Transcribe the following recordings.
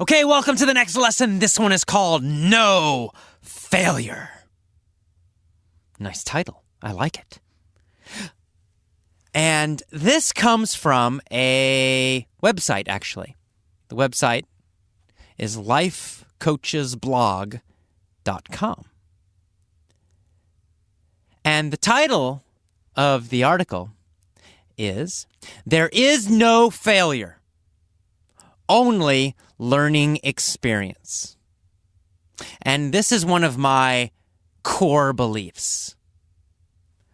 Okay, welcome to the next lesson. This one is called No Failure. Nice title. I like it. And this comes from a website, actually. The website is lifecoachesblog.com. And the title of the article is, There is no failure, only learning experience. And this is one of my core beliefs,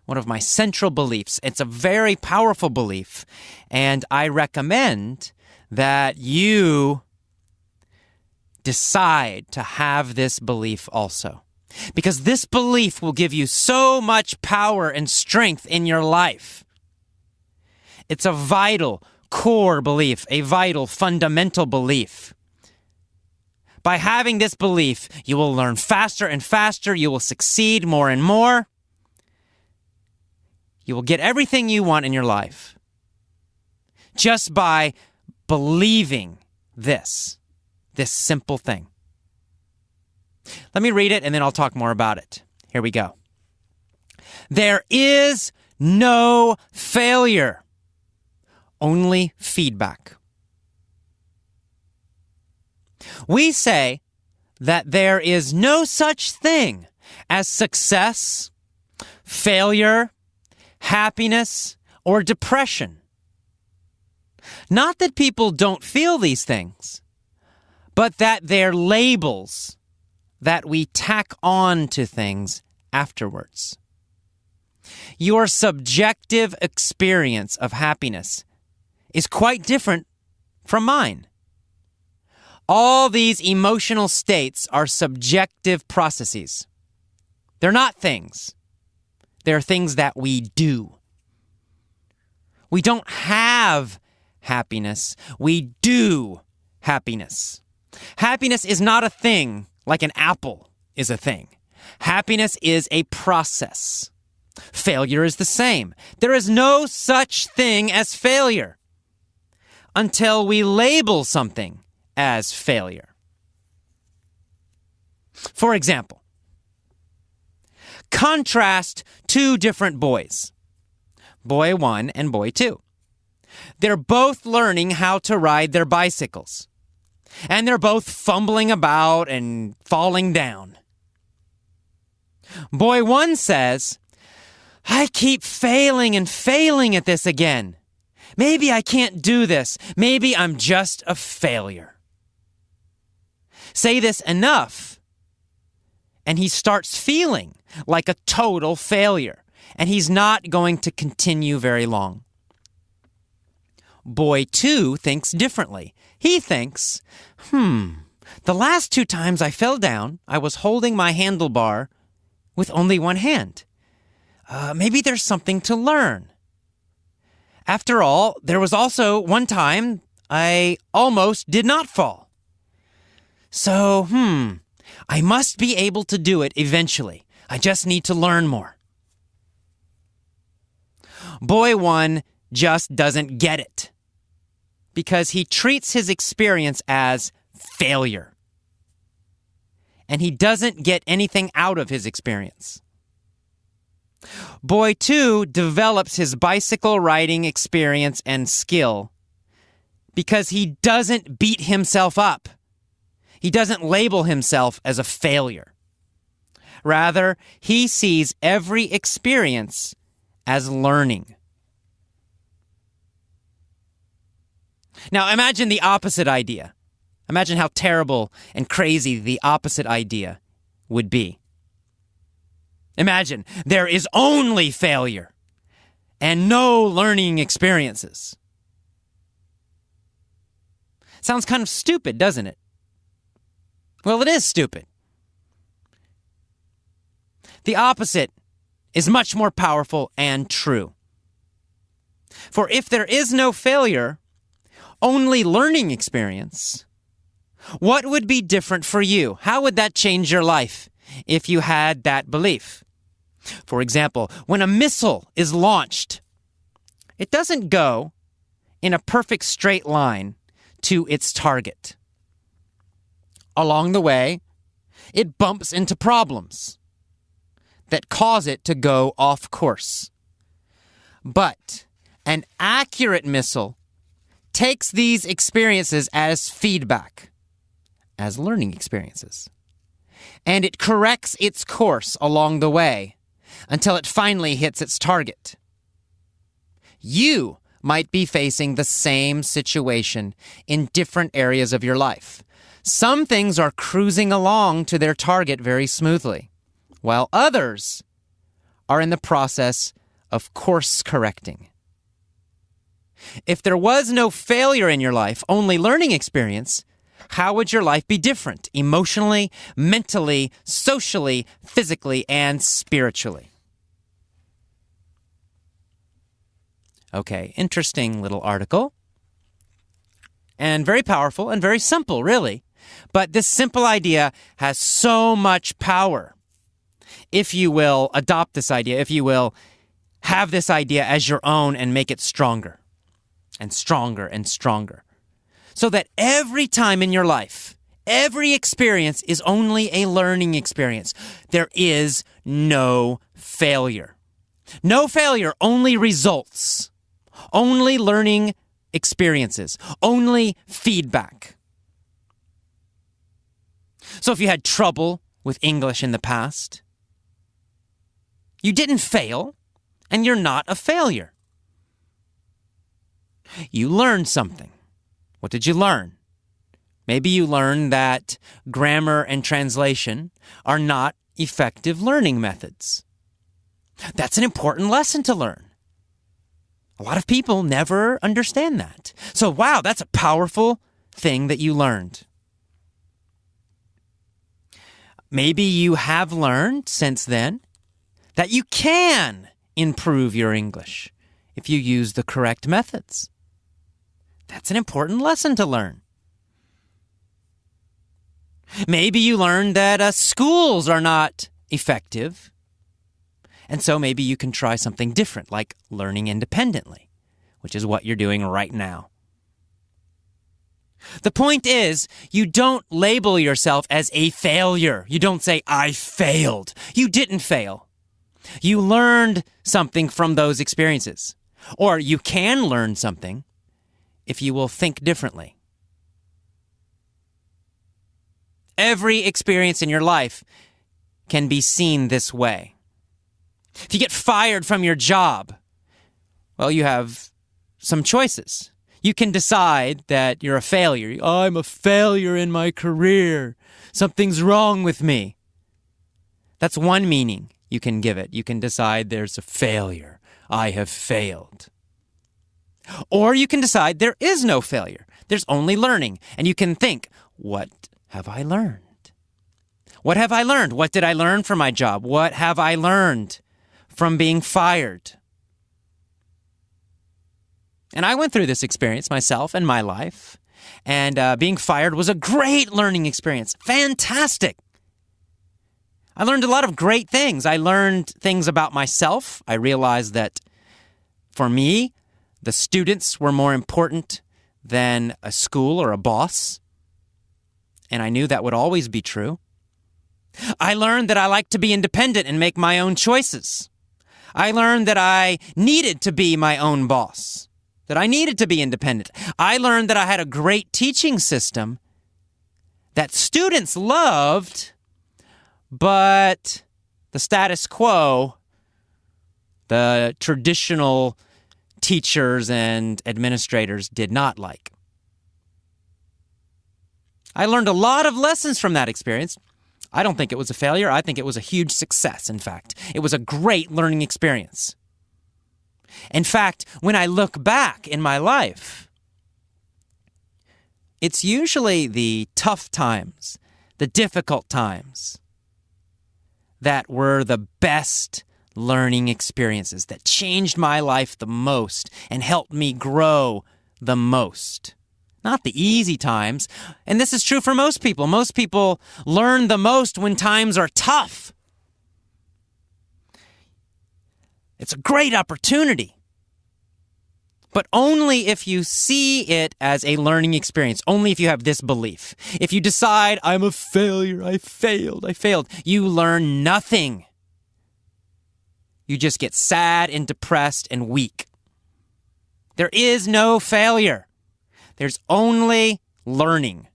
one of my central beliefs. It's a very powerful belief, and I recommend that you decide to have this belief also, because this belief will give you so much power and strength in your life. It's a vital core belief, a vital fundamental belief. By having this belief, you will learn faster and faster. You will succeed more and more. You will get everything you want in your life just by believing this simple thing. Let me read it and then I'll talk more about it. Here we go. There is no failure, only feedback. We say that there is no such thing as success, failure, happiness, or depression. Not that people don't feel these things, but that they're labels that we tack on to things afterwards. Your subjective experience of happiness is quite different from mine. All these emotional states are subjective processes. They're not things. They're things that we do. We don't have happiness. We do happiness. Happiness is not a thing like an apple is a thing. Happiness is a process. Failure is the same. There is no such thing as failure until we label something as failure. For example, contrast two different boys, boy 1 and boy 2. They're both learning how to ride their bicycles, and they're both fumbling about and falling down. Boy 1 says, I keep failing and failing at this again. Maybe I can't do this. Maybe I'm just a failure. Say this enough, and he starts feeling like a total failure, and he's not going to continue very long. Boy 2 thinks differently. He thinks, the last 2 times I fell down, I was holding my handlebar with only one hand. Maybe there's something to learn. After all, there was also one time I almost did not fall. So, I must be able to do it eventually. I just need to learn more. Boy 1 just doesn't get it because he treats his experience as failure. And he doesn't get anything out of his experience. Boy 2 develops his bicycle riding experience and skill because he doesn't beat himself up. He doesn't label himself as a failure. Rather, he sees every experience as learning. Now, imagine the opposite idea. Imagine how terrible and crazy the opposite idea would be. Imagine there is only failure and no learning experiences. Sounds kind of stupid, doesn't it? Well, it is stupid. The opposite is much more powerful and true. For if there is no failure, only learning experience, what would be different for you? How would that change your life if you had that belief? For example, when a missile is launched, it doesn't go in a perfect straight line to its target. along the way, it bumps into problems that cause it to go off course. But an accurate missile takes these experiences as feedback, as learning experiences, and it corrects its course along the way until it finally hits its target. You might be facing the same situation in different areas of your life. Some things are cruising along to their target very smoothly, while others are in the process of course correcting. If there was no failure in your life, only learning experience, how would your life be different emotionally, mentally, socially, physically, and spiritually? Okay, interesting little article. And very powerful and very simple, really. But this simple idea has so much power. If you will adopt this idea, if you will have this idea as your own and make it stronger and stronger and stronger. So that every time in your life, every experience is only a learning experience. There is no failure. No failure, only results. Only learning experiences. Only feedback. So if you had trouble with English in the past, you didn't fail, and you're not a failure. You learned something. What did you learn? Maybe you learned that grammar and translation are not effective learning methods. That's an important lesson to learn. A lot of people never understand that. So, wow, that's a powerful thing that you learned. Maybe you have learned since then that you can improve your English if you use the correct methods. That's an important lesson to learn. Maybe you learned that schools are not effective, and so maybe you can try something different, like learning independently, which is what you're doing right now. The point is, you don't label yourself as a failure. You don't say, I failed. You didn't fail. You learned something from those experiences. Or you can learn something if you will think differently. Every experience in your life can be seen this way. If you get fired from your job, well, you have some choices. You can decide that you're a failure. I'm a failure in my career. Something's wrong with me. That's one meaning you can give it. You can decide there's a failure. I have failed. Or you can decide there is no failure. There's only learning. And you can think, what have I learned? What have I learned? What did I learn from my job? What have I learned from being fired? And I went through this experience myself in my life. And being fired was a great learning experience. Fantastic. I learned a lot of great things. I learned things about myself. I realized that for me, the students were more important than a school or a boss. And I knew that would always be true. I learned that I like to be independent and make my own choices. I learned that I needed to be my own boss, that I needed to be independent. I learned that I had a great teaching system that students loved, but the status quo, the traditional teachers and administrators did not like. I learned a lot of lessons from that experience. I don't think it was a failure. I think it was a huge success, in fact. It was a great learning experience. In fact, when I look back in my life, it's usually the tough times, the difficult times, that were the best learning experiences, that changed my life the most and helped me grow the most. Not the easy times. And this is true for most people. Most people learn the most when times are tough. It's a great opportunity. but only if you see it as a learning experience, only if you have this belief. If you decide, I'm a failure, I failed, you learn nothing. You just get sad and depressed and weak. There is no failure. There's only learning.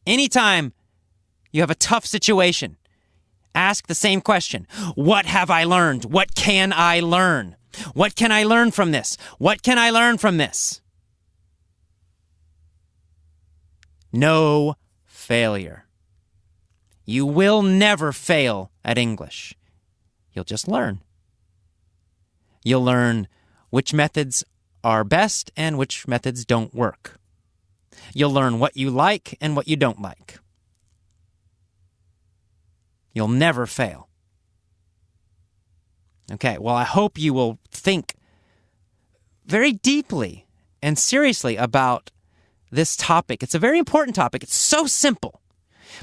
Anytime you have a tough situation, ask the same question. What have I learned? What can I learn? What can I learn from this? What can I learn from this? No failure. You will never fail at English. You'll just learn. You'll learn which methods are best and which methods don't work. You'll learn what you like and what you don't like. You'll never fail. Okay, well, I hope you will think very deeply and seriously about this topic. It's a very important topic. It's so simple.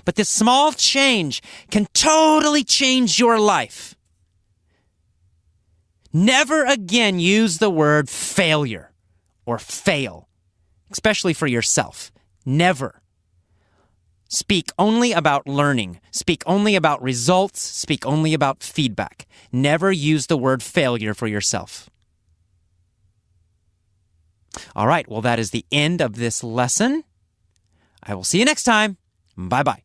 But this small change can totally change your life. Never again use the word failure or fail, especially for yourself. Never. Speak only about learning. Speak only about results. Speak only about feedback. Never use the word failure for yourself. All right, well, that is the end of this lesson. I will see you next time. Bye-bye.